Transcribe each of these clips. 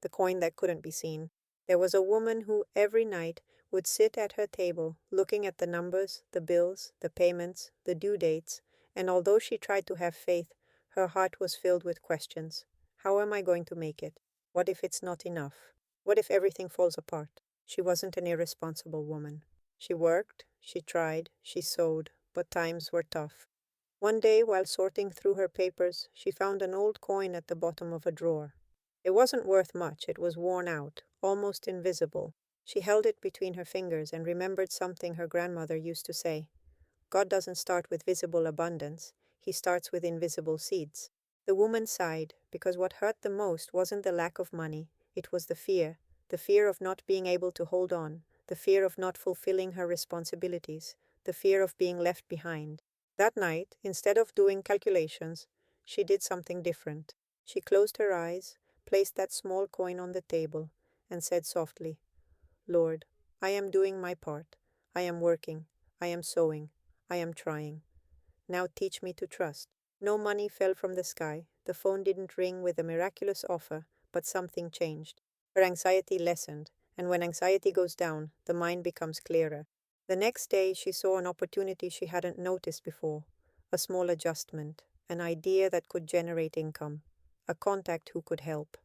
the coin that couldn't be seen. There was a woman who every night would sit at her table looking at the numbers, the bills, the payments, the due dates, and although she tried to have faith, her heart was filled with questions. How am I going to make it? What if it's not enough? What if everything falls apart? She wasn't an irresponsible woman. She worked, she tried, she sewed, but times were tough. One day, while sorting through her papers, she found an old coin at the bottom of a drawer. It wasn't worth much, it was worn out, almost invisible. She held it between her fingers and remembered something her grandmother used to say. God doesn't start with visible abundance, He starts with invisible seeds. The woman sighed, because what hurt the most wasn't the lack of money, it was the fear of not being able to hold on, the fear of not fulfilling her responsibilities, the fear of being left behind. That night, instead of doing calculations, she did something different. She closed her eyes, placed that small coin on the table, and said softly, Lord, I am doing my part. I am working. I am sowing. I am trying. Now teach me to trust. No money fell from the sky. The phone didn't ring with a miraculous offer, but something changed. Her anxiety lessened, and when anxiety goes down, the mind becomes clearer. The next day, she saw an opportunity she hadn't noticed before, a small adjustment, an idea that could generate income, a contact who could help.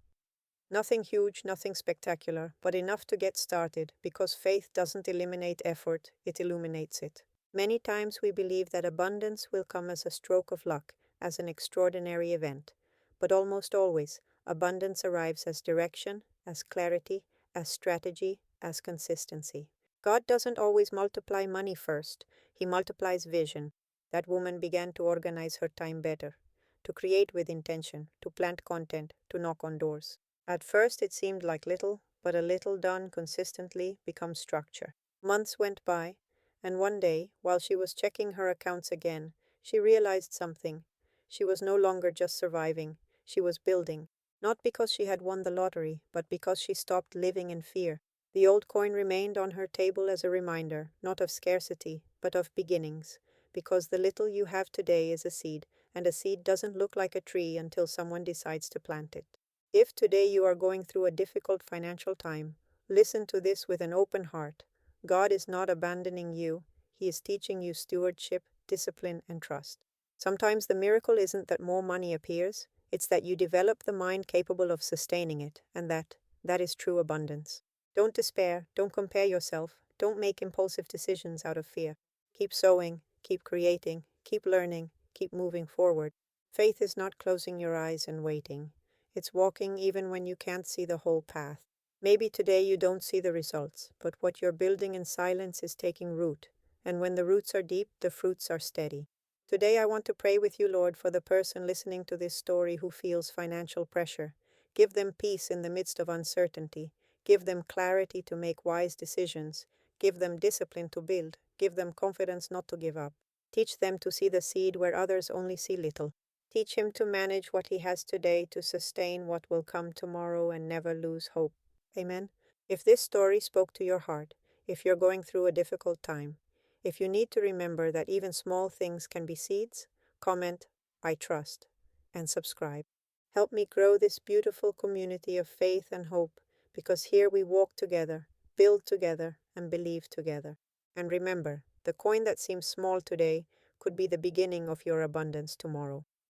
Nothing huge, nothing spectacular, but enough to get started, because faith doesn't eliminate effort, it illuminates it. Many times we believe that abundance will come as a stroke of luck, as an extraordinary event. But almost always, abundance arrives as direction, as clarity, as strategy, as consistency. God doesn't always multiply money first, He multiplies vision. That woman began to organize her time better, to create with intention, to plant content, to knock on doors. At first it seemed like little, but a little done consistently becomes structure. Months went by, and one day, while she was checking her accounts again, she realized something. She was no longer just surviving, she was building. Not because she had won the lottery, but because she stopped living in fear. The old coin remained on her table as a reminder, not of scarcity, but of beginnings. Because the little you have today is a seed, and a seed doesn't look like a tree until someone decides to plant it. If today you are going through a difficult financial time, listen to this with an open heart. God is not abandoning you, He is teaching you stewardship, discipline, and trust. Sometimes the miracle isn't that more money appears, it's that you develop the mind capable of sustaining it, and that is true abundance. Don't despair, don't compare yourself, don't make impulsive decisions out of fear. Keep sowing, keep creating, keep learning, keep moving forward. Faith is not closing your eyes and waiting. It's walking even when you can't see the whole path. Maybe today you don't see the results, but what you're building in silence is taking root. And when the roots are deep, the fruits are steady. Today I want to pray with you, Lord, for the person listening to this story who feels financial pressure. Give them peace in the midst of uncertainty. Give them clarity to make wise decisions. Give them discipline to build. Give them confidence not to give up. Teach them to see the seed where others only see little. Teach him to manage what he has today to sustain what will come tomorrow and never lose hope. Amen. If this story spoke to your heart, if you're going through a difficult time, if you need to remember that even small things can be seeds, comment, I trust, and subscribe. Help me grow this beautiful community of faith and hope, because here we walk together, build together, and believe together. And remember, the coin that seems small today could be the beginning of your abundance tomorrow.